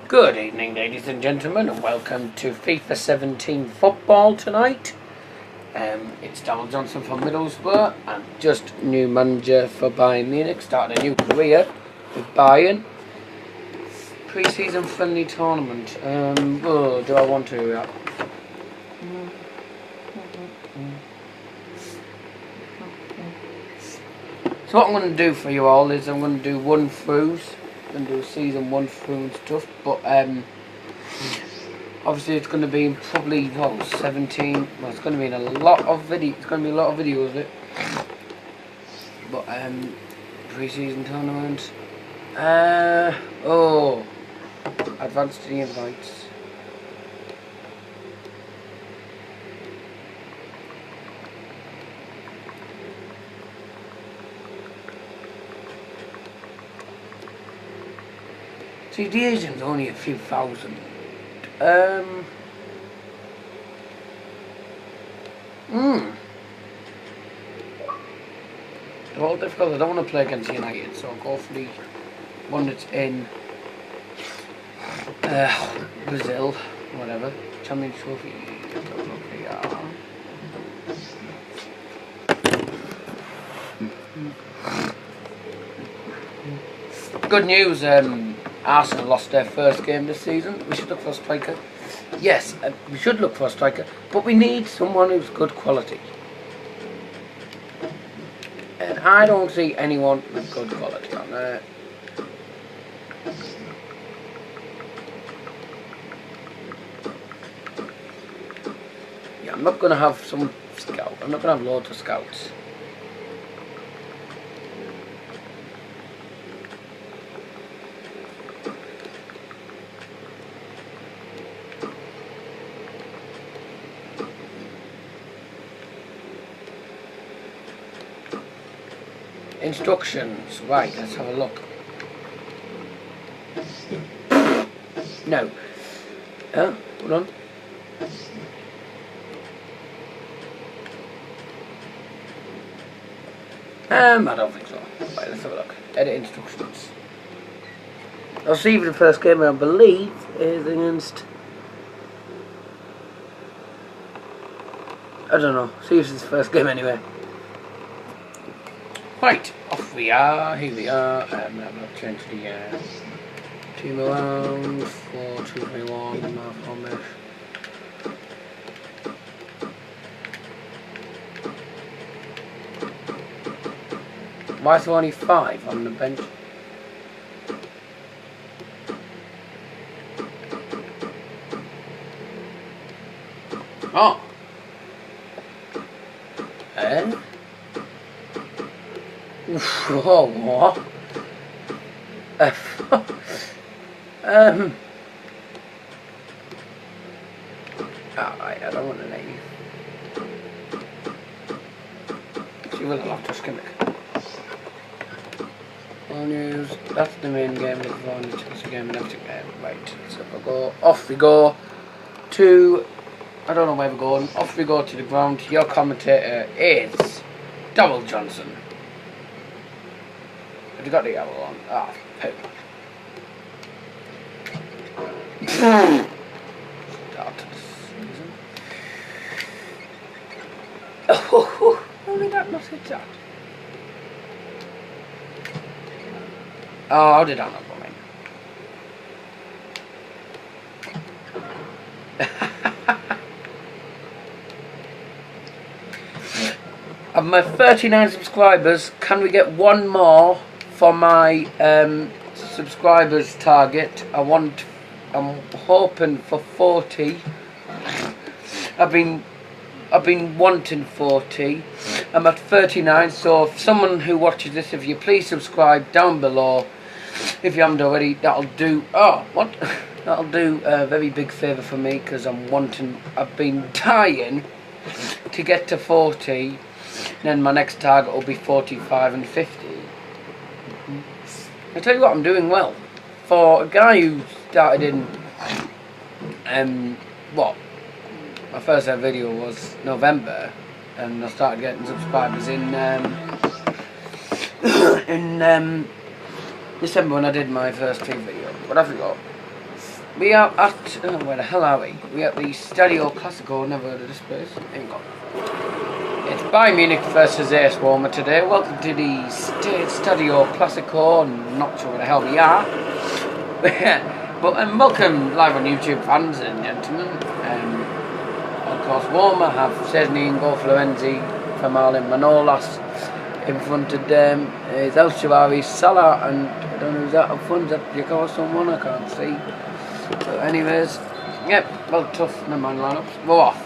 Good evening, ladies and gentlemen, and welcome to FIFA 17 football tonight. It's Donald Johnson from Middlesbrough. I'm just new manager for Bayern Munich, starting a new career with Bayern. Pre-season friendly tournament. Do I want to? So what I'm going to do for you all is I'm going to do one-throughs. I'm going to do season 1 through and stuff, but obviously it's going to be probably 17. Well, it's going to be in a lot of video. It's going to be a lot of videos of it. But pre-season tournament. Advanced to the invites. See, the Asian's only a few thousand. They're all difficult. I don't want to play against United, so I'll go for the one that's in Brazil, whatever. Champions Trophy. Good news, Arsenal lost their first game this season. We should look for a striker. Yes, we should look for a striker, but we need someone who's good quality. And I don't see anyone with good quality on there. Yeah, I'm not going to have some scout. I'm not going to have loads of scouts. Instructions. Right, let's have a look. No. Hold on. I don't think so. Right, let's have a look. Edit instructions. I'll see if the first game I believe is against... I don't know. See if it's the first game anyway. Right, off we are, here we are. I've changed the team around, 4-2-3-1, half mesh. Why is there only 5 on the bench? Oh! Whoa, what? Alright, I don't want to leave. She will have to skim it. All news, that's the main game, the Chelsea game, and after game. Right, so we'll go, off we go to, I don't know where we're going, off we go to the ground. Your commentator is Donald Johnson. Have you got the yellow on? Ah, poo. Start to the season. Oh, only that not hit that. Oh, how did I not go in? Of my 39 subscribers, can we get one more for my subscribers target? I'm hoping for 40. I've been wanting 40. I'm at 39, so if someone who watches this, if you please subscribe down below, if you haven't already, that'll do. Oh, what? That'll do a very big favour for me, because I've been dying to get to 40. Then my next target will be 45 and 50. I tell you what, I'm doing well. For a guy who started in, my first ever video was November, and I started getting subscribers in December when I did my first TV video. But I forgot. We are at, where the hell are we? We are at the Stadio Classico, never heard of this place. Here we go. It's Bayern Munich versus AS Roma today. Welcome to the Stadio Classico. I'm not sure where the hell we are. But welcome live on YouTube, fans and gentlemen. Of course, Roma have Szczesny and Florenzi, Vermaelen, Manolas. In front of them is El Shaarawy, Salah, and I don't know who's that up front. Is that Jaco or someone? I can't see. But anyways, yep, well, tough. Never mind lineups. We're off.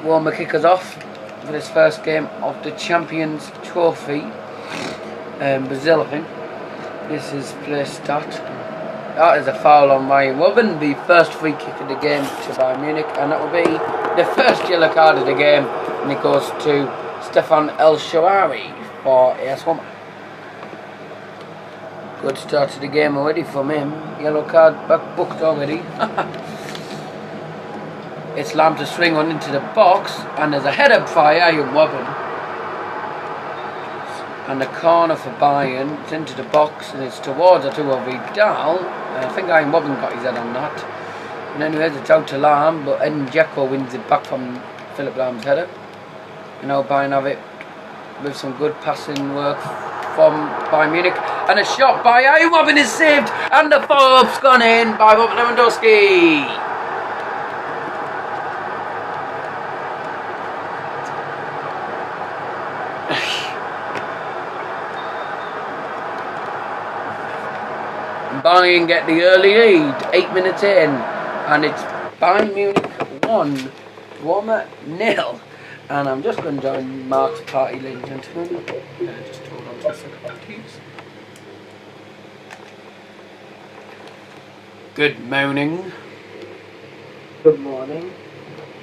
Roma kick us off for this first game of the Champions Trophy. Brazil, I think. This is play start. That is a foul on Ryan Robben, the first free kick of the game to Bayern Munich, and that will be the first yellow card of the game, and it goes to Stefan El Shaarawy for AS Roma. Good start to the game already from him. Yellow card back booked already. It's Lamb to swing on into the box, and there's a header by Ryan Robben. And the corner for Bayern, it's into the box, and it's towards Arturo Vidal. I think Ryan Robben got his head on that. And anyways, it's out to Lamb, but Dzeko wins it back from Philipp Lahm's header. You know, Bayern have it with some good passing work from Bayern Munich, and a shot by Ryan Robben is saved, and the follow-up's gone in by Robert Lewandowski. Bayern get the early lead, 8 minutes in, and it's Bayern Munich 1, Roma 0. And I'm just going to join Mark's party, ladies and gentlemen. Just hold on to a second, please. Good morning. Good morning.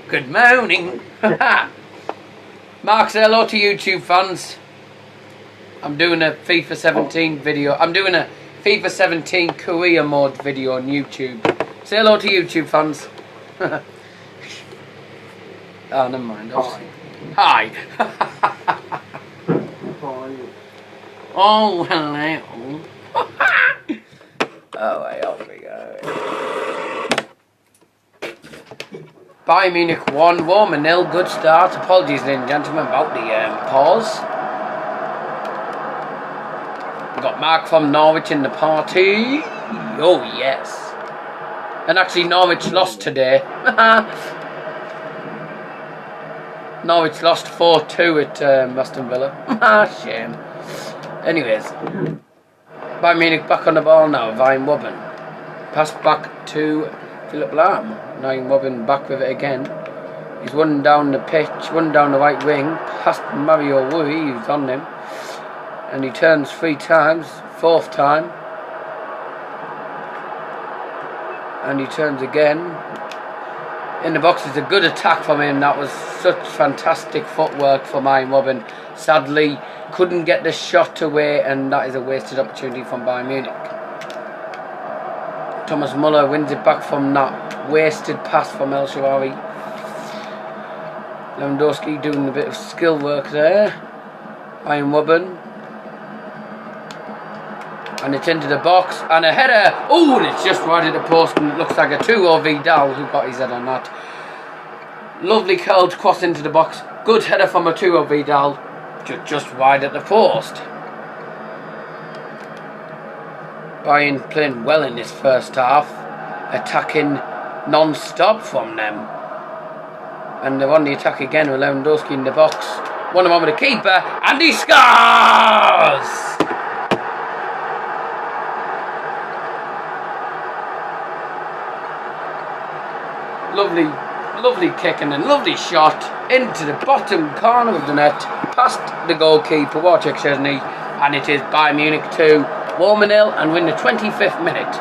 Good morning. Mark, say hello to YouTube fans. I'm doing a FIFA 17 video. I'm doing a FIFA 17 career mode video on YouTube. Say hello to YouTube fans. Oh, never mind. Hi. Oh, hello. Oh, wait, off we go. Bayern Munich 1, Roma 0. Good start. Apologies, ladies and gentlemen, about the pause. We've got Mark from Norwich in the party. Oh, yes. And actually, Norwich lost today. Norwich lost 4-2 at Aston Villa. Shame. Anyways, Bayern Munich back on the ball now. Ryan Robben. Pass back to Philipp Lahm. Ryan Robben back with it again. He's running down the pitch, running down the right wing. Past Mario Rui, who's on him. And he turns 3 times. 4th time. And he turns again. In the box is a good attack from him. That was such fantastic footwork from Ryan Robben. Sadly, couldn't get the shot away, and that is a wasted opportunity from Bayern Munich. Thomas Muller wins it back from that wasted pass from El Shaarawy. Lewandowski doing a bit of skill work there. Ryan Robben. And it's into the box, and a header. Oh, and it's just right at the post, and it looks like a 2-0 Vidal who got his head on that. Lovely curled cross into the box. Good header from a 2-0 Vidal, just wide at the post. Bayern playing well in this first half, attacking non-stop from them. And they're on the attack again with Lewandowski in the box. One-on-one with the keeper, and he scores! Lovely kick and a lovely shot into the bottom corner of the net, past the goalkeeper, Wojciech Szczesny, and it is Bayern Munich 2, Roma 0, and we're in the 25th minute.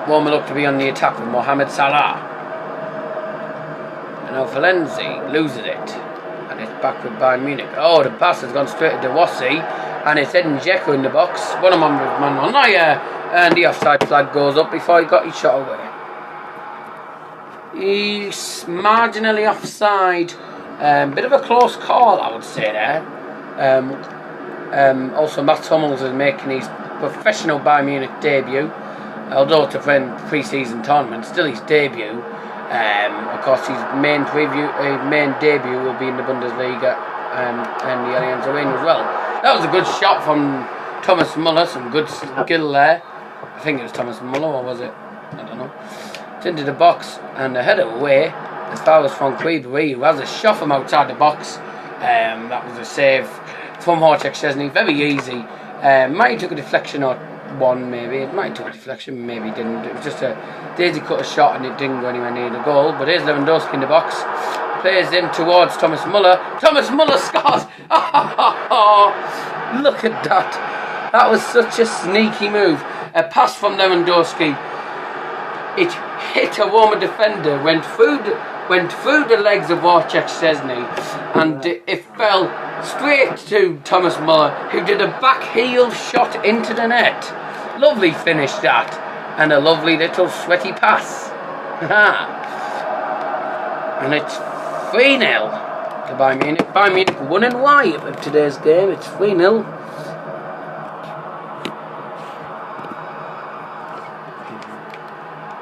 Roma look to be on the attack with Mohamed Salah. And now Florenzi loses it, and it's back with Bayern Munich. Oh, the pass has gone straight to Rossi. And it's Dzeko in the box. One-on-one with Manuel Neuer. And the offside flag goes up before he got his shot away. He's marginally offside. Bit of a close call, I would say there. Also, Mats Hummels is making his professional Bayern Munich debut. Although it's a pre-season tournament, still his debut. Of course, his main debut will be in the Bundesliga and the Allianz Arena as well. That was a good shot from Thomas Muller, some good skill there. I think it was Thomas Muller, or was it? I don't know. It's into the box and a header away as far as from Quibery, who has a shot from outside the box. That was a save from Wojciech Szczesny, very easy. Might have took a deflection or one, maybe. It might have took a deflection, maybe didn't. It was just a daisy cutter shot and it didn't go anywhere near the goal. But here's Lewandowski in the box. Plays in towards Thomas Muller. Thomas Muller scores! Look at that. That was such a sneaky move. A pass from Lewandowski. It hit a Roma defender, went through the legs of Wojciech Szczesny, and it fell straight to Thomas Muller, who did a back heel shot into the net. Lovely finish that, and a lovely little sweaty pass. And it's 3-0 to Bayern Munich. Bayern Munich won and wide of today's game. It's 3-0.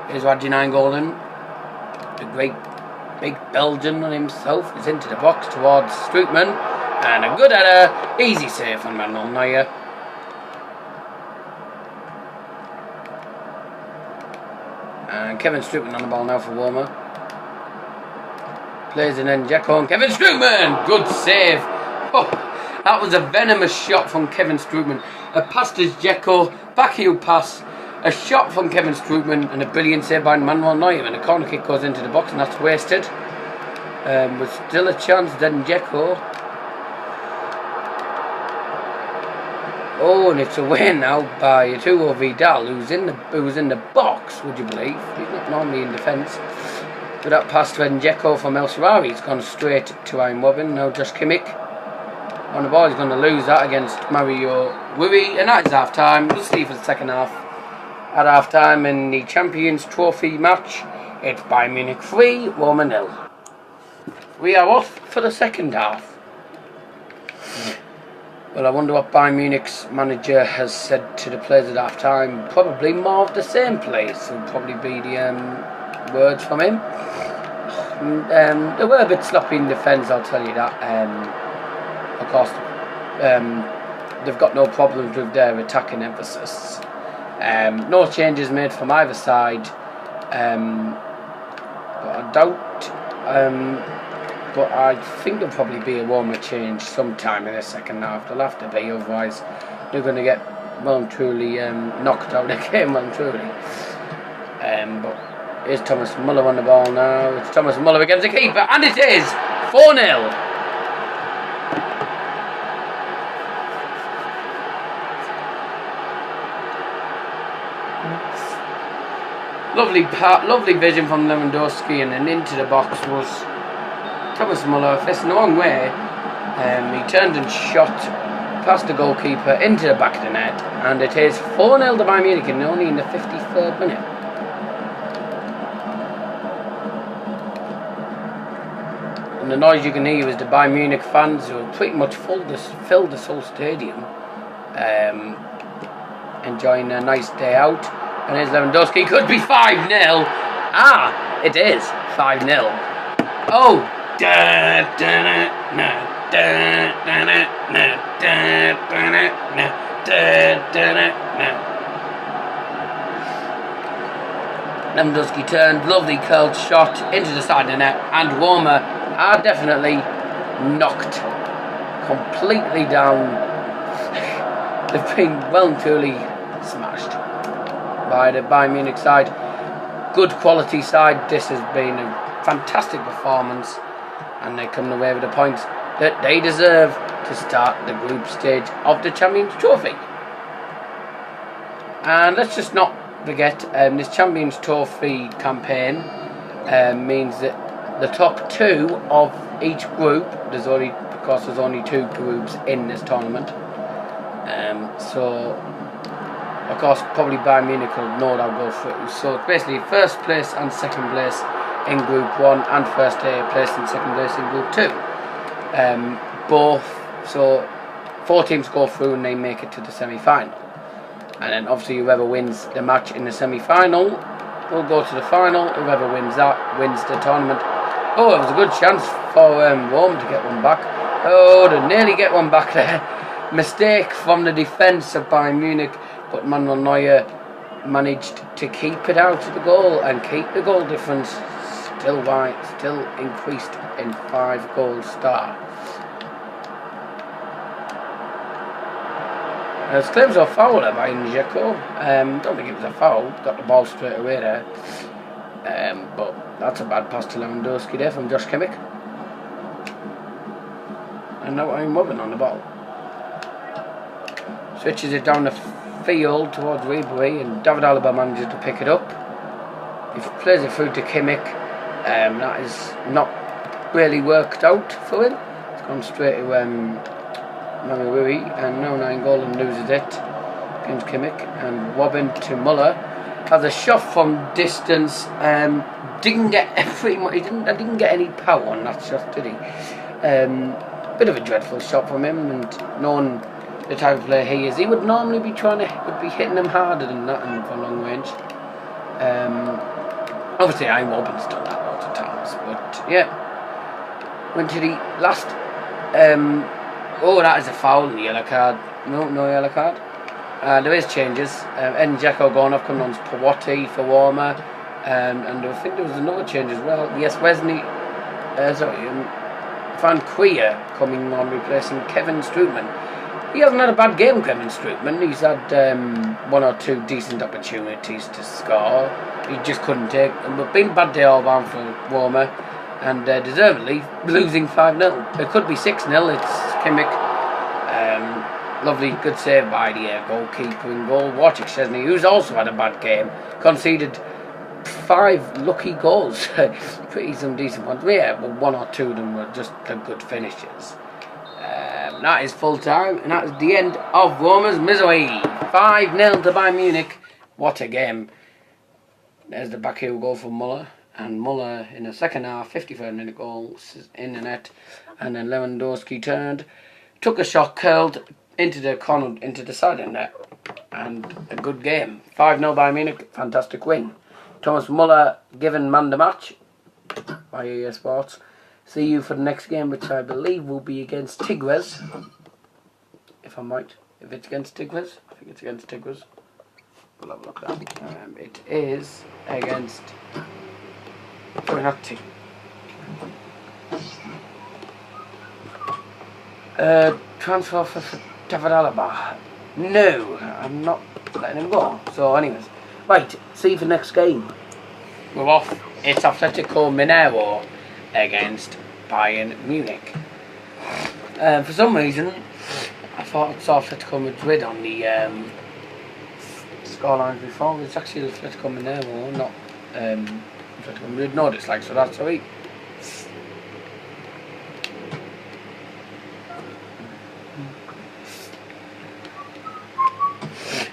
Here's Radji Nainggolan, the great big Belgian on himself, is into the box towards Strootman, and a good header, easy save from Manuel Neuer. And Kevin Strootman on the ball now for Roma. Plays in Dzeko and Kevin Strootman, good save. Oh, that was a venomous shot from Kevin Strootman. A pass to Dzeko, back heel pass. A shot from Kevin Strootman and a brilliant save by Manuel Neuer, and a corner kick goes into the box and that's wasted. With still a chance then Dzeko. Oh, and it's away now by Arturo Vidal, who was in the box, would you believe? He's not normally in defence. But that pass to Dzeko from El Shaarawy, it's gone straight to Ryan Robin. Now Josh Kimmich on the ball, he's going to lose that against Mario Rui, and that is half time. We'll see for the second half. At half time in the Champions Trophy match, it's Bayern Munich 3, Roma 0. We are off for the second half. Well, I wonder what Bayern Munich's manager has said to the players at half time. Probably more of the same place will probably be the words from him. They were a bit sloppy in defence, I'll tell you that. Of course, they've got no problems with their attacking emphasis. No changes made from either side, but I doubt. But I think there'll probably be a Roma change sometime in the second half. There'll have to be, otherwise they're going to get well and truly knocked out of the game, well and truly. But here's Thomas Muller on the ball now. It's Thomas Muller against the keeper, and it is 4-0. Lovely vision from Lewandowski, and then into the box was Thomas Muller, facing the wrong way. He turned and shot past the goalkeeper into the back of the net, and it is 4-0 to Bayern Munich, and only in the 53rd minute. And the noise you can hear is the Bayern Munich fans who pretty much filled this whole stadium, enjoying a nice day out. And here's Lewandowski, could be 5-0. Ah, it is 5-0. Oh, Lewandowski turned, lovely curled shot into the side of the net, and Roma are definitely knocked completely down. They've been well and truly smashed by the Bayern Munich side. Good quality side. This has been a fantastic performance, and they're coming away with the points that they deserve to start the group stage of the Champions Trophy. And let's just not forget, this Champions Trophy campaign means that the top two of each group, there's only two groups in this tournament, so of course probably Bayern Munich will no doubt go through. So it's basically first place and second place in Group 1 and first place and second place in Group 2. So 4 teams go through and they make it to the semi-final. And then obviously whoever wins the match in the semi-final will go to the final. Whoever wins that wins the tournament. Oh, it was a good chance for Rome to get one back. Oh, to nearly get one back there. Mistake from the defence of Bayern Munich, but Manuel Neuer managed to keep it out of the goal and keep the goal difference still increased in 5 goal start. There's claims of foul there by Dzeko. Don't think it was a foul. Got the ball straight away there. But that's a bad pass to Lewandowski there from Josh Kimmich. And now I'm wobbling on the ball. Switches it down the field towards Ribery, and David Alaba manages to pick it up. He plays it through to Kimmich. That is not really worked out for him. It's gone straight to Ribery, and now Nainggolan loses it against Kimmich, and wobbling to Muller. Has a shot from distance. Didn't get I didn't get any power on that shot, did he? Bit of a dreadful shot from him, and knowing the type of player he is, he would normally be hitting them harder than that and for long range. Obviously, I'm open to done that lots of times, but yeah. Went to the last. Oh, that is a foul and a yellow card. No yellow card. There is changes. Dzeko going off, coming on Pawati for Warmer, and I think there was another change as well. Yes, Van Queer coming on, replacing Kevin Strootman. He hasn't had a bad game, Kevin Strootman. He's had 1 or 2 decent opportunities to score. He just couldn't take them. But been a bad day all round for Warmer, and deservedly losing 5-0. It could be 6-0. It's Kimmich. Lovely, good save by the goalkeeper in goal. Wojciech Szczesny, who's also had a bad game, conceded 5 lucky goals. Pretty some decent ones. Yeah, but 1 or 2 of them were just good finishes. That is full time, and that is the end of Roma's misery. 5-0 to Bayern Munich. What a game. There's the back heel goal from Muller. And Muller in the second half, 53rd minute goal in the net. And then Lewandowski turned, took a shot, curled into the corner, into the side of net. And a good game. 5-0 Bayern Munich, fantastic win. Thomas Muller given man the match by EA Sports. See you for the next game, which I believe will be against Tigres. If I'm right. If it's against Tigres, I think it's against Tigres. We'll have a look at that. It is against... Sorry, not Tigres. Transfer for David Alaba. No, I'm not letting him go. So anyways, right, see you for the next game. We're off. It's Atletico Mineiro against Bayern Munich. For some reason, I thought I saw Atletico Madrid on the scorelines before. It's actually Atletico Mineiro, not Atletico Madrid. No, it's like, so that's right.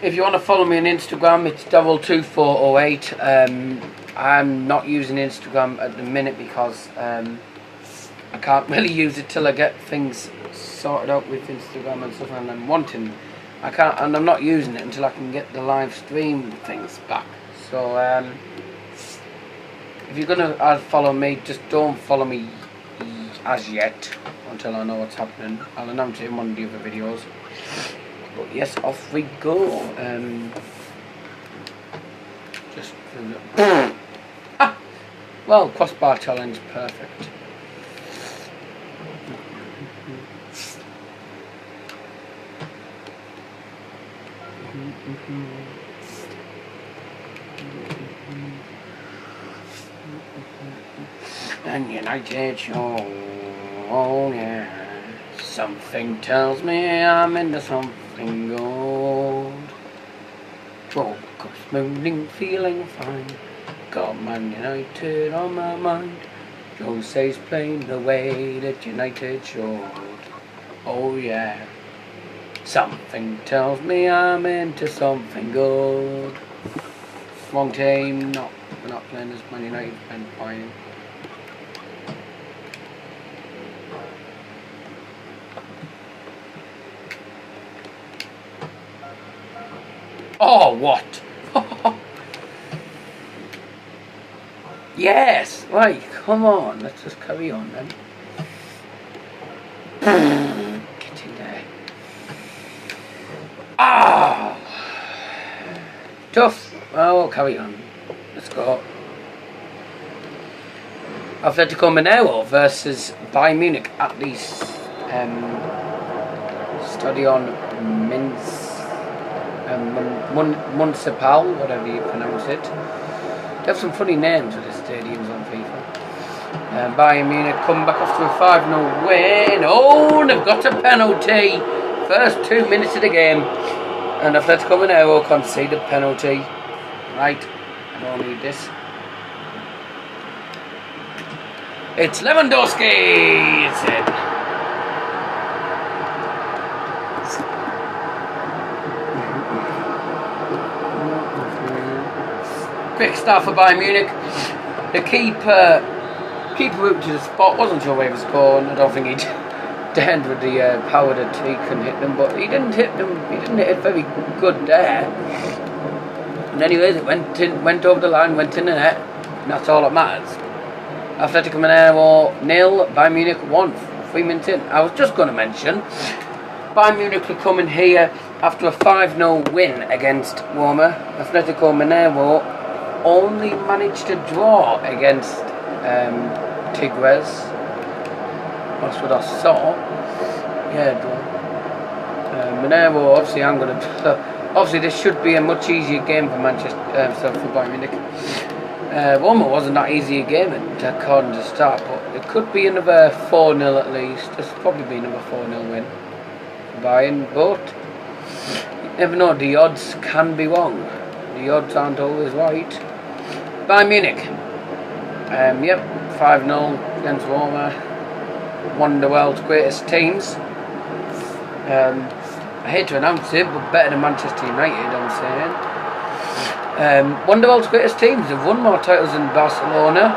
If you want to follow me on Instagram, it's 22408. I'm not using Instagram at the minute because I can't really use it till I get things sorted out with Instagram and stuff, and I'm not using it until I can get the live stream things back. So if you're gonna follow me, just don't follow me as yet until I know what's happening. I'll announce it in one of the other videos. But yes, off we go. Just well, crossbar challenge, perfect. And United show, oh yeah. Something tells me I'm into something gold. Focus, moving, feeling fine. Got Man United on my mind. Jose's playing the way that United should. Oh yeah. Something tells me I'm into something good. Wrong team. No, we're not playing as Man United and Bayern. Oh, what? Yes, right, come on, let's just carry on then. Get in there. Ah! Tough. Oh, we'll carry on. Let's go. Atletico Mineiro versus Bayern Munich at the Stadion Municipal, whatever you pronounce it. They have some funny names for the stadiums on FIFA. Bayern Munich come back after a 5-0 win. Oh, and they've got a penalty. First 2 minutes of the game. And Atletico Mineiro concede a penalty. Right, I don't need this. It's Lewandowski! It's it. Quick start for Bayern Munich. The keeper moved to the spot. Wasn't sure where he was going. I don't think he'd dared with the power that he can hit them, but he didn't hit them. He didn't hit it very good there. And anyways, it went over the line, went in the net. And that's all that matters. Atletico Mineiro 0, Bayern Munich 1. 3 minutes in. I was just going to mention, Bayern Munich are coming here after a 5-0 win against Roma. Atletico Mineiro only managed to draw against Tigres. That's what I saw. Yeah, draw. Mineiro, obviously, obviously, this should be a much easier game for Manchester, for Bayern Munich. Roma wasn't that easy a game according to start, but it could be another 4-0 at least. This will probably be another 4-0 win for Bayern, but you never know, the odds can be wrong. The odds aren't always right. Bayern Munich, yep, 5-0 against Roma, one of the world's greatest teams. I hate to announce it, but better than Manchester United, I'm saying. One of the world's greatest teams. They've won more titles than Barcelona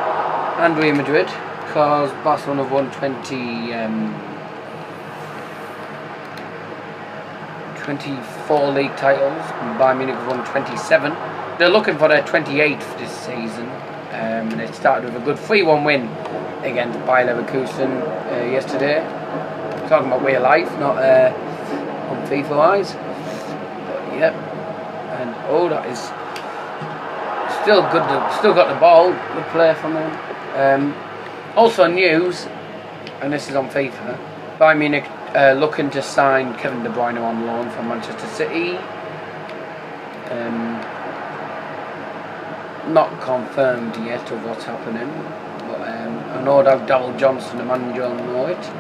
and Real Madrid, because Barcelona have won 24 league titles, and Bayern Munich have won 27. They're looking for their 28th this season, and they started with a good 3-1 win against Bayer Leverkusen yesterday. Talking about real life, not on FIFA eyes. But yep, and oh, that is still good. Still got the ball. Good play from them. Also news, and this is on FIFA. Bayern Munich looking to sign Kevin De Bruyne on loan from Manchester City. Not confirmed yet of what's happening, but I know that Darryl Johnson, the manager, will know it.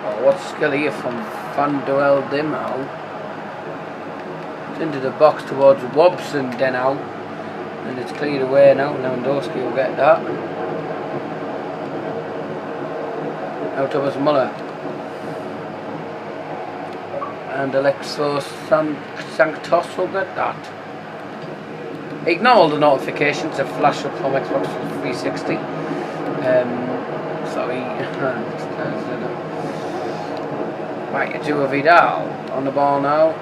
Oh, what skill here from Van der Dimau. It's into the box towards Robson Denau, and it's cleared away now. Lewandowski will get that. Now Thomas Muller. And Alexos Sanctos will get that. Ignore all the notifications that flash up from Xbox 360. Sorry. Right, Arturo Vidal on the ball now.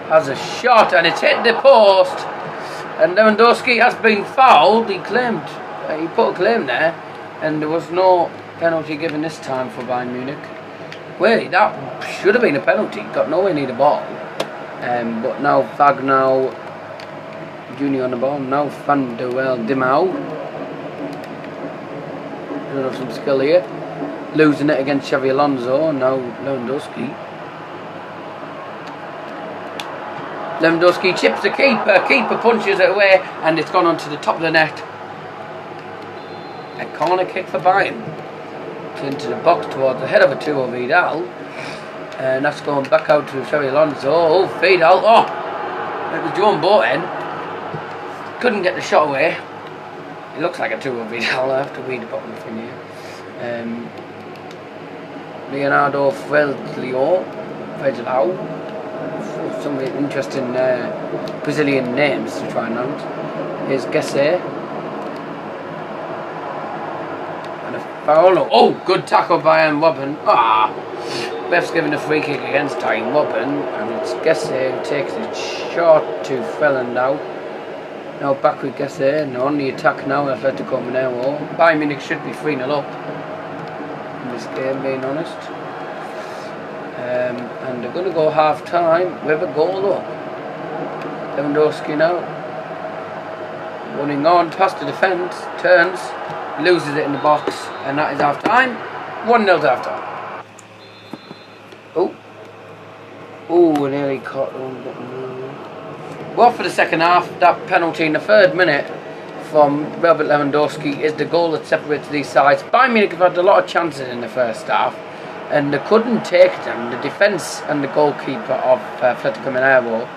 Has a shot and it's hit the post. And Lewandowski has been fouled. He claimed, he put a claim there, and there was no penalty given this time for Bayern Munich. Wait, that should have been a penalty. Got nowhere near the ball. But now Wagner Junior on the ball. Now Van der Dimau. Doesn't have some skill here. Losing it against Xavi Alonso. Now Lewandowski. Lewandowski chips the keeper. Keeper punches it away, and it's gone onto the top of the net. A corner kick for Bayern. Into the box towards the head of Arturo Vidal, and that's going back out to Xavi Alonso. Oh, Vidal! Oh, it was John Boateng. Couldn't get the shot away. It looks like Arturo Vidal. I have to read the bottom from here. Leonardo Frelao. Some interesting Brazilian names to try and pronounce. Here's Gesse. Paolo. Oh, good tackle by Ian Robben. Ah, ref's given a free kick against Ian Robben, and it's Gesse who takes it short to Felland now. Now back with Gesse, and on the attack now, Atletico Mineiro. Bayern Munich should be 3-0 up in this game, being honest. And they're going to go half time with a goal up. Lewandowski now. Running on past the defence, turns, loses it in the box, and that is half time. 1-0 to half time. Oh, nearly caught on. Well, for the second half, that penalty in the 3rd minute from Robert Lewandowski is the goal that separates these sides. Bayern Munich have had a lot of chances in the first half, and they couldn't take them. The defence and the goalkeeper of Atletico Mineiro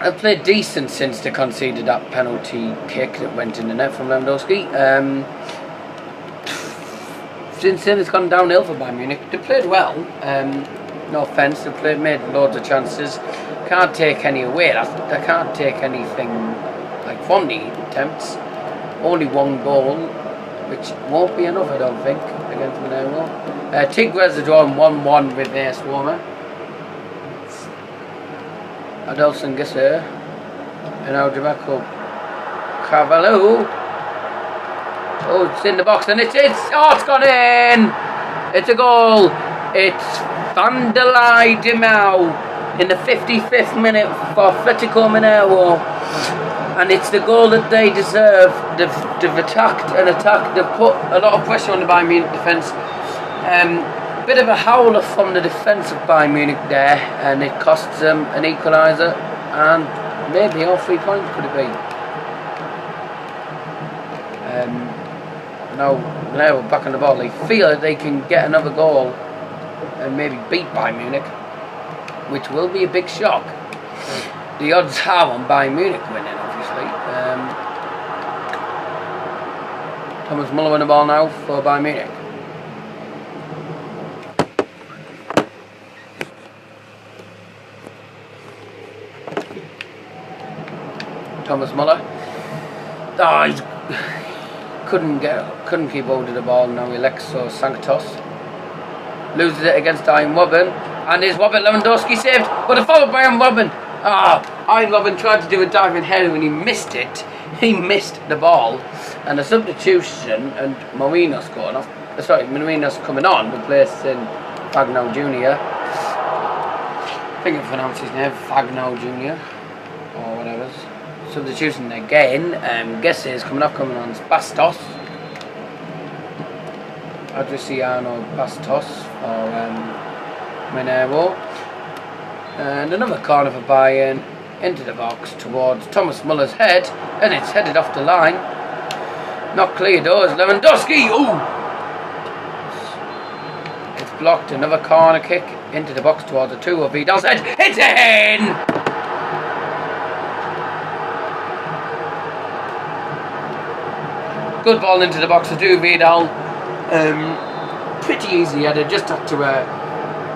have played decent since they conceded that penalty kick that went in the net from Lewandowski. Since then, it's gone downhill for Bayern Munich. They played well. No offence, they made loads of chances. Can't take any away. They can't take anything like from the attempts. Only 1 goal, which won't be enough, I don't think, against Mineiro. Tigres are drawing 1-1 with AS Roma. Adelson Gisse and now Demarco Carvalho. Oh, it's in the box and it's gone in! It's a goal! It's Van der Leij de Mau in the 55th minute for Atletico Mineiro, and it's the goal that they deserve. They've attacked, they've put a lot of pressure on the Bayern Munich defence. Bit of a howler from the defence of Bayern Munich there, and it costs them an equaliser and maybe all 3 points could it be. Now Mineiro back on the ball. They feel that they can get another goal and maybe beat Bayern Munich, which will be a big shock. The odds are on Bayern Munich winning, obviously. Thomas Muller on the ball now for Bayern Munich. Thomas Muller. Oh, he couldn't keep hold of the ball. Now Alexo Sanctos loses it against Ian Robben, and is Robert Lewandowski saved, but a foul by Ian Robben. Ian Robben tried to do a diving header when he missed it. He missed the ball, and a substitution, and Mourinho's going off. Mourinho's coming on, replacing Fagno Jr. I think I pronounced his name Fagno Jr. or whatever. Substitution again. Gesse is coming on Bastos. Adriano Bastos for Mineiro. And another corner for Bayern into the box towards Thomas Muller's head, and it's headed off the line. Not clear though, it's Lewandowski. Ooh! It's blocked. Another corner kick into the box towards the 2 of Vidal's head. It's in! Good ball into the box to do Vidal. Pretty easy header, just had to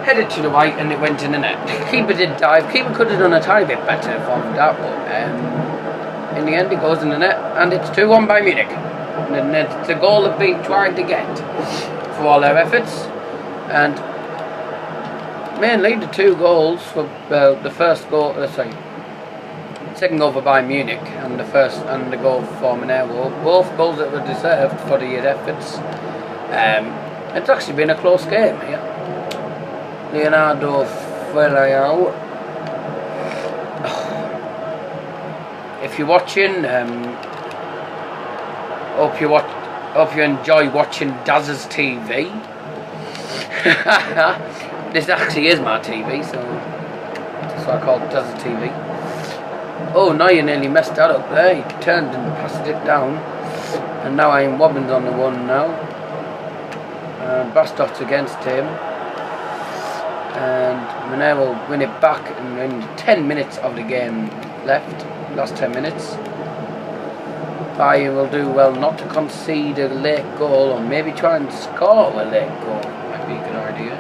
head it to the right and it went in the net. Keeper did dive. Keeper could have done a tiny bit better from that, but in the end it goes in the net and it's 2-1 by Munich. And it's the goal they've been trying to get for all their efforts, and mainly the 2 goals for the first goal, second goal for Bayern Munich and the goal for Mineiro, both goals that were deserved for the efforts. It's actually been a close game here. Leonardo Ferreira. If you're watching, hope you enjoy watching Daz's TV. This actually is my TV, so that's why I call it Daz's TV. Oh, now you nearly messed that up there. He turned and passed it down. And now Ian Robben's on the run now. And Bastos against him. And Mineiro will win it back in 10 minutes of the game left. Last 10 minutes. Bayern will do well not to concede a late goal, or maybe try and score a late goal. Might be a good idea.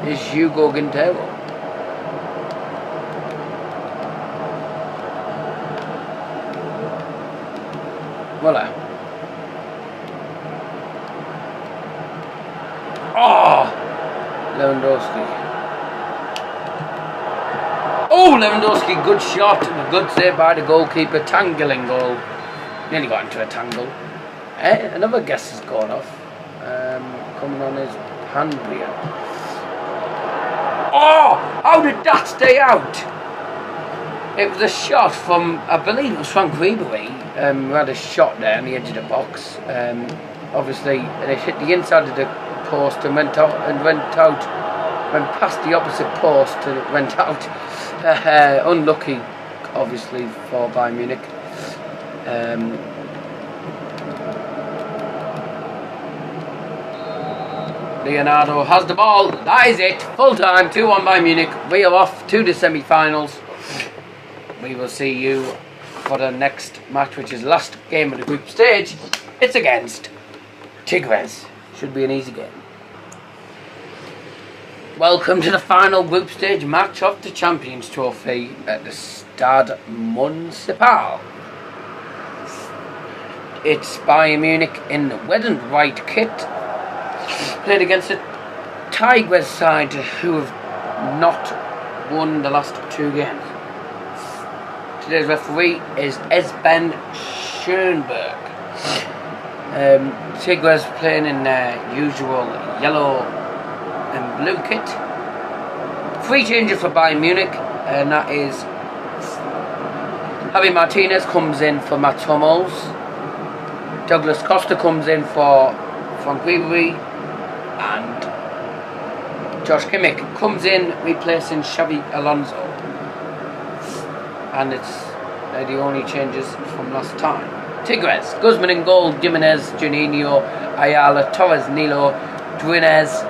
Is Hugo Quintero. Voila. Oh! Lewandowski. Oh, Lewandowski, good shot. Good save by the goalkeeper. Tangling goal. Nearly got into a tangle. Another guess has gone off. Coming on his hand here. Oh! How did that stay out? It was a shot from, I believe it was Frank Ribery, who had a shot there on the edge of the box. Obviously, it hit the inside of the post and went past the opposite post and it went out. Unlucky, obviously, for Bayern Munich. Leonardo has the ball. That is it. Full time. 2-1 Bayern Munich. We are off to the semi-finals. We will see you for the next match, which is the last game of the group stage. It's against Tigres. Should be an easy game. Welcome to the final group stage match of the Champions Trophy at the Stade Municipal. It's Bayern Munich in the red and white kit, played against the Tigres side, who have not won the last 2 games. Today's referee is Esben Schoenberg. Tigres playing in their usual yellow and blue kit. 3 changes for Bayern Munich, and that is Javi Martinez comes in for Mats Hummels. Douglas Costa comes in for Frank Ribery, and Josh Kimmich comes in replacing Xabi Alonso. And it's the only changes from last time. Tigres, Guzman in goal, Jimenez, Juninho, Ayala, Torres, Nilo, Duinez,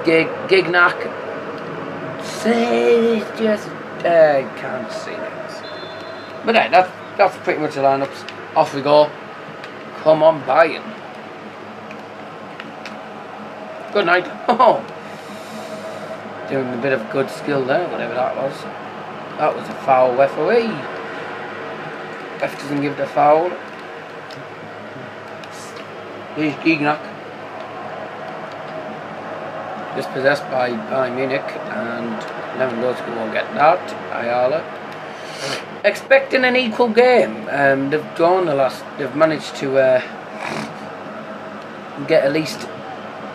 Gignac. Can't see names. But that's pretty much the lineups. Off we go. Come on, Bayern. Good night. Oh. Doing a bit of good skill there, whatever that was. That was a foul, referee. Ref doesn't give the foul. Here's Gignac. Dispossessed by Bayern Munich, and Lewandowski won't get that. Ayala. Expecting an equal game. They've drawn the last. They've managed to get at least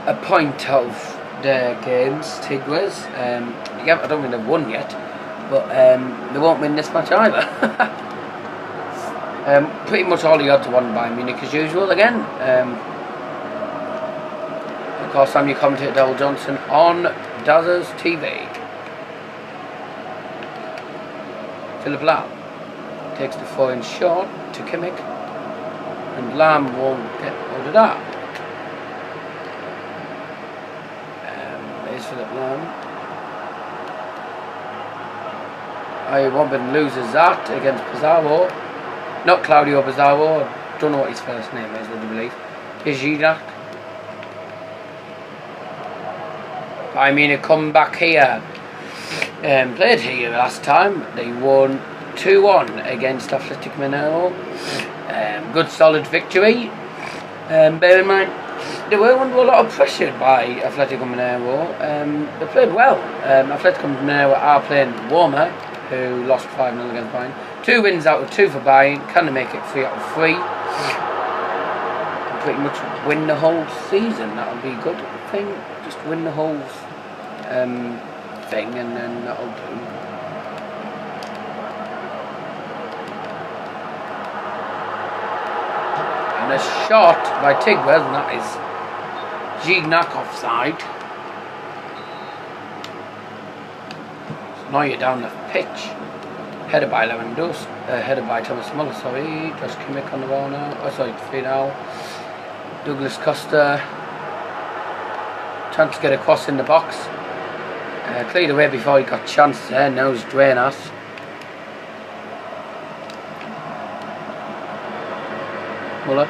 a point out of their games, Tigres. I don't think they've won yet, but they won't win this match either. Pretty much all the odds are won by Munich as usual again. Of course, I'm your commentator, Daryl Johnson, on Dazzers TV. Philip Lahm takes the 4-inch shot to Kimmich, and Lahm won't get hold of that. Philip Lahm. Robin loses that against Pizarro. Not Claudio Pizarro. I don't know what his first name is, would you believe. Here's Gignac. Bayern Munich come back here. Played here last time. They won 2-1 against Athletic Mineiro. Good solid victory. Bear in mind, they were under a lot of pressure by Atletico Mineiro. They played well. Atletico Mineiro are playing Roma, who lost 5-0 against Bayern. 2 wins out of 2 for Bayern. Can they make it 3 out of 3? And pretty much win the whole season. That would be a good thing. Just win the whole thing, and then that'll do. And a shot by Tigres, and that is Gignac offside. So now you're down the pitch. Headed by Lewandowski, headed by Thomas Muller, sorry. Josh Kimmich on the ball now. Oh, sorry, 3 now. Douglas Costa. Chance to get a cross in the box. Cleared away before he got chance there. Now it's Duenas. Muller.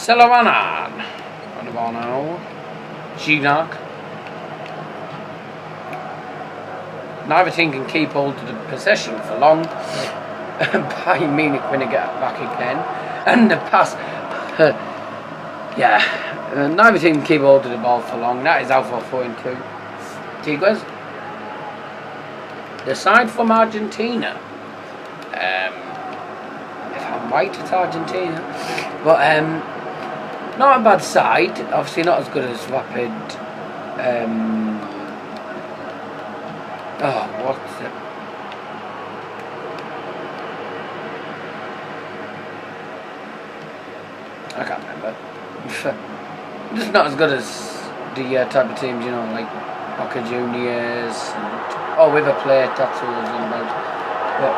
Selawanan on the ball now. Gignac. Neither team can keep hold of the possession for long. Bayern Munich when they get back again. And the pass. Neither team can keep hold of the ball for long. That is out for 4-2. Tigres. The side from Argentina. If I'm right, it's Argentina. But not a bad side. Obviously not as good as Rapid. What's it? I can't remember. Just not as good as the type of teams, like Boca Juniors and River Plate, that's all I was on about. But,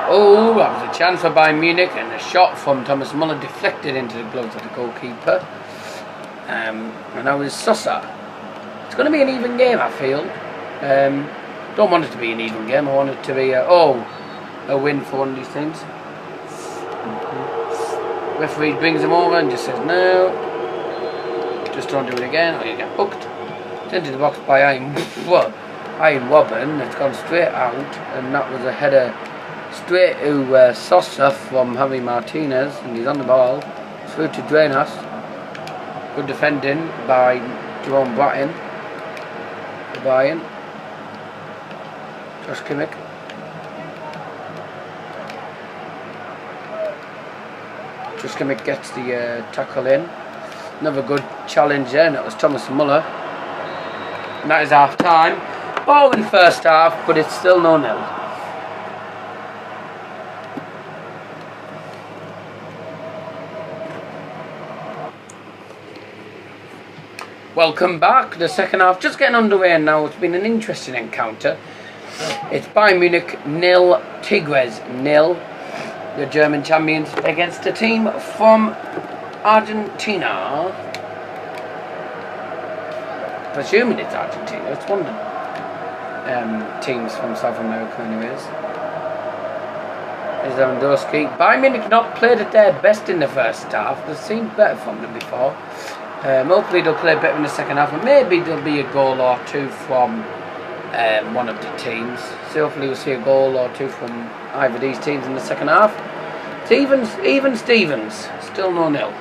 that was a chance for Bayern Munich, and a shot from Thomas Muller deflected into the gloves of the goalkeeper. And now is Sosa. It's going to be an even game, I feel. Don't want it to be an even game. I want it to be a win for one of these teams. Referee brings him over and just says no. Just don't do it again or you get booked. It's into the box by Ian Robben. It's gone straight out, and that was a header straight to Sosa from Javi Martinez, and he's on the ball. Through to Drenas. Good defending by Jerome Boateng. The Bayern. Josh Kimmich. Josh Kimmich gets the tackle in. Another good challenge there, and it was Thomas Muller. And that is half time. Ball in first half, but it's still 0-0. Welcome back. The second half just getting underway now. It's been an interesting encounter. It's Bayern Munich 0, Tigres 0. The German champions against a team from Argentina. Presuming it's Argentina. It's one of the teams from South America anyways. Is Lewandowski. Bayern Munich not played at their best in the first half. They've seen better from them before. Hopefully they'll play better in the second half, and maybe there'll be a goal or two from one of the teams. So hopefully we'll see a goal or two from either of these teams in the second half. It's even Stevens, still 0-0.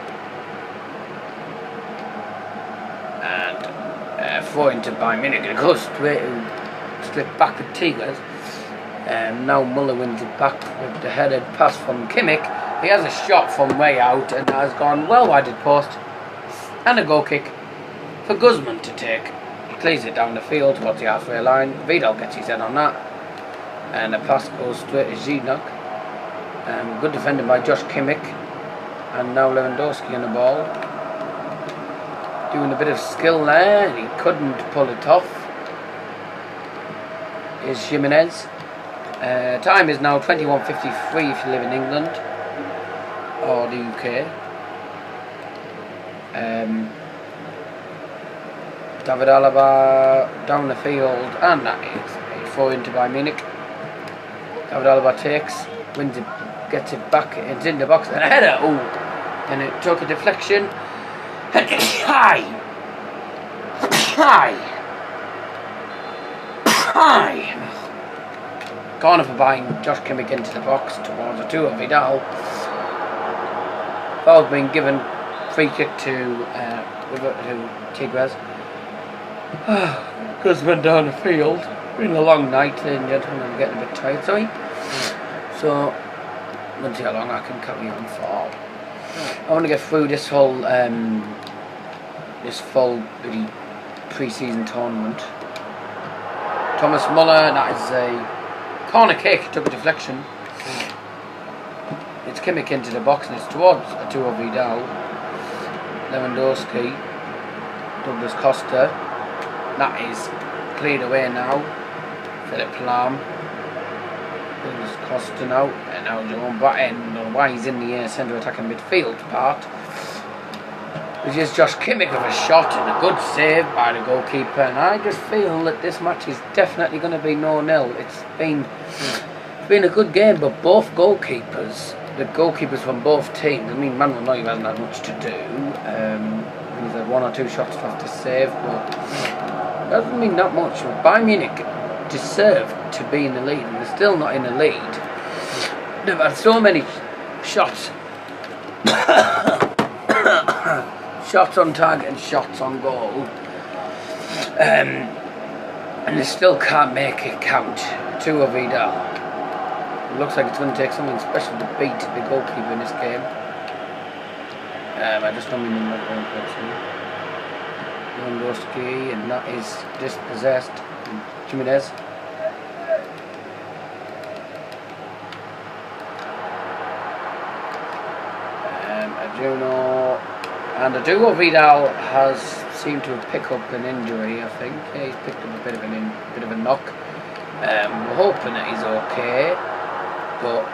And throw into Bayern Munich, and it goes straight back at Tigres. Now Muller wins it back with the headed pass from Kimmich. He has a shot from way out, and that has gone well wide of post. And a goal kick for Guzman to take. He clears it down the field towards the halfway line. Vidal gets his head on that. And the pass goes straight to Gignac. Good defending by Josh Kimmich. And now Lewandowski on the ball. Doing a bit of skill there. And he couldn't pull it off. Is Jimenez. Time is now 21:53 if you live in England. Or the UK. David Alaba down the field, and that is a throw into Bayern Munich. David Alaba takes, wins it, gets it back, it's in the box, and a header, and it took a deflection. High! Corner for Bayern, Josh Kimmich into the box towards the two of Vidal. Foul's been given. Free kick to Tigres. Guzman down the field. Been a long night, ladies and gentlemen. I'm getting a bit tired, sorry. So, we'll see how long I can carry on for. I want to get through this whole pre-season tournament. Thomas Muller, that is a corner kick. Took a deflection. It's Kimmich into the box, and it's towards Arturo Vidal. Lewandowski, Douglas Costa, that is cleared away now. Philip Lahm, Douglas Costa now, and now Jerome Boateng. I don't know why he's in the centre attacking midfield part. Which is Josh Kimmich with a shot and a good save by the goalkeeper. And I just feel that this match is definitely going to be 0-0. It's been a good game, but both goalkeepers the goalkeepers from both teams. I mean, Manuel Neuer hasn't had much to do. He's had 1 or 2 shots left to save, but that doesn't mean that much. Bayern Munich deserve to be in the lead, and they're still not in the lead. They've had so many shots, shots on target and shots on goal, and they still can't make it count. 2 of Vidal. It looks like it's going to take something special to beat the goalkeeper in this game. I just don't mean that Lewandowski, and that is dispossessed. Jimenez. Juno and Aduo Vidal has seemed to have picked up an injury. I think he's picked up a bit of a knock. We're hoping that he's okay, but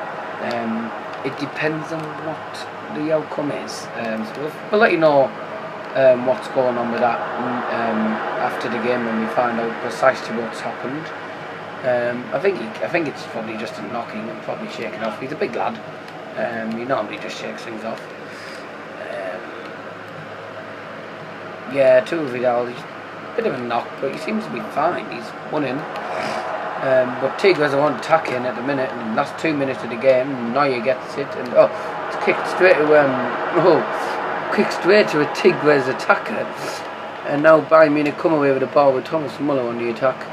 it depends on what the outcome is. So we'll let you know what's going on with that after the game when we find out precisely what's happened. I think it's probably just a knocking and probably shaking off. He's a big lad. He normally just shakes things off. Yeah, 2 of Vidal, he's a bit of a knock, but he seems to be fine. He's won in. But Tigres are attacking at the minute, in the last 2 minutes of the game. Neuer gets it, and it's kicked straight to a Tigres attacker. And now Bayern Munich come away with the ball with Thomas Muller on the attack.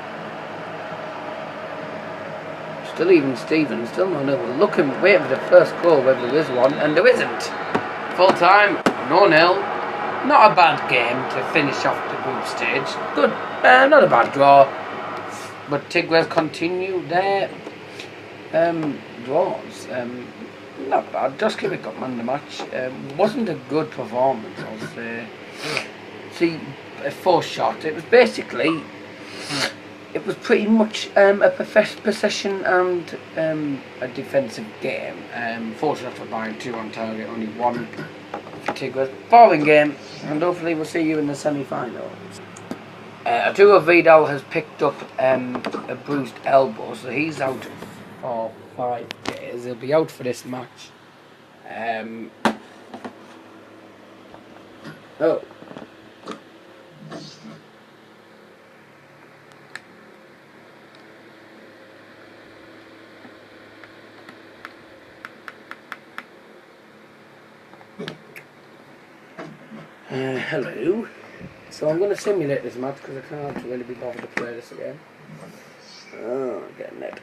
Still even Steven, still no nil. Waiting for the first goal, whether there is one, and there isn't. Full time, 0-0. Not a bad game to finish off the group stage. Good, not a bad draw. But Tigres continue their draws. Not bad. Just keep it got man the match. Wasn't a good performance, I'll say. See, a 4 shot. It was basically. It was pretty much a possession and a defensive game. 4 shots for Bayern, 2 on target, only 1 for Tigres. Boring game, and hopefully we'll see you in the semi-final. Arturo Vidal has picked up a bruised elbow, so he's out for 5 days. He'll be out for this match. Hello. So I'm going to simulate this match because I can't really be bothered to play this again. Oh, getting it.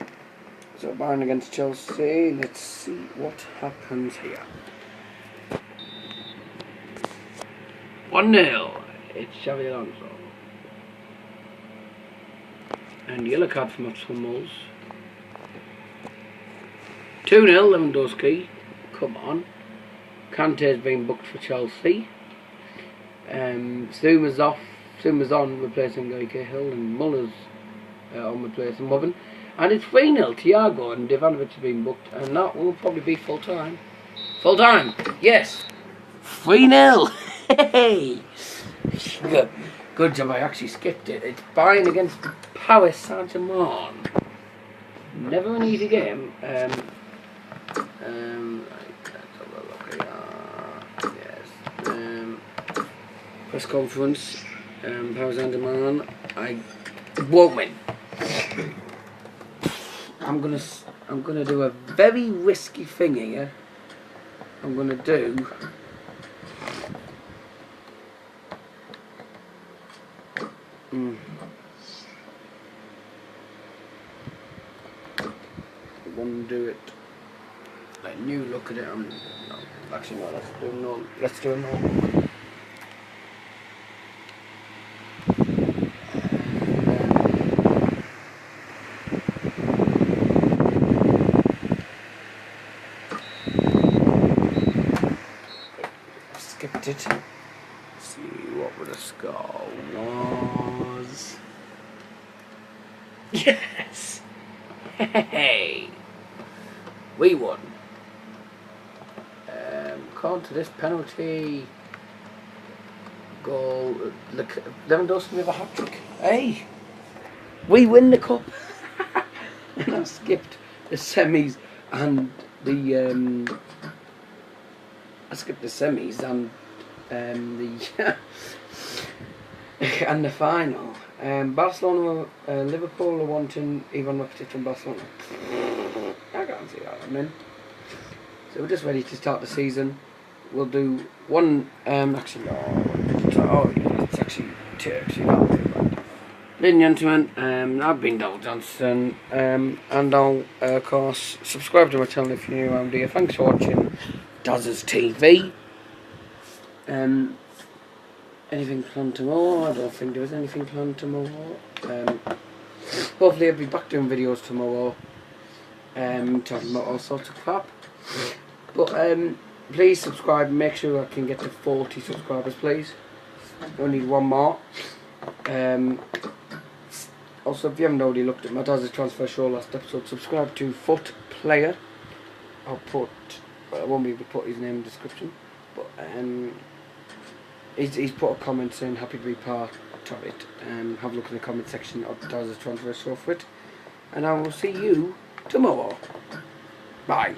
So Bayern against Chelsea. Let's see what happens here. 1-0. It's Xavi Alonso. And yellow card from Hummels. 2-0 Lewandowski. Come on. Kante's been booked for Chelsea. Zuma's off. Zuma's on replacing Guy Cahill, and Muller's on replacing Robin. And it's 3-0. Thiago and Ivanovic have been booked, and that will probably be full time. Full time, yes. 3-0. Hey, good job. I actually skipped it. It's Bayern against Paris Saint-Germain. Never an easy game. Right, let's have a look here. Yes. Press conference. Paris Saint-Germain. I won't win. I'm gonna do a very risky thing here. I'm gonna do. I want to do it. Like new look at it. No, actually no. Let's do a no. Skipped it. See what the score was. Yes! Hey! We won. According to this penalty goal, Lewandowski with a hat-trick. Hey! We win the cup! And I skipped the semis and the I skipped the semis and the and the final. Barcelona, Liverpool are wanting Ivan Rakitic from Barcelona. I can't see that happening. So we're just ready to start the season. We'll do one. Actually, no. It's actually two. Actually, not too bad. Ladies and gentlemen, I've been Donald Johnson, and I'll of course subscribe to my channel if you're new around here. Thanks for watching Daz's TV. Anything planned tomorrow? I don't think there was anything planned tomorrow. Hopefully I'll be back doing videos tomorrow, talking about all sorts of crap. But please subscribe and make sure I can get to 40 subscribers, please. I need one more. Also, if you haven't already looked at my Daz's transfer show last episode, subscribe to Foot Player. I won't be able to put his name in the description, but he's put a comment saying happy to be part of it. Have a look in the comment section of Daz's transfer show for it, and I will see you tomorrow. Bye.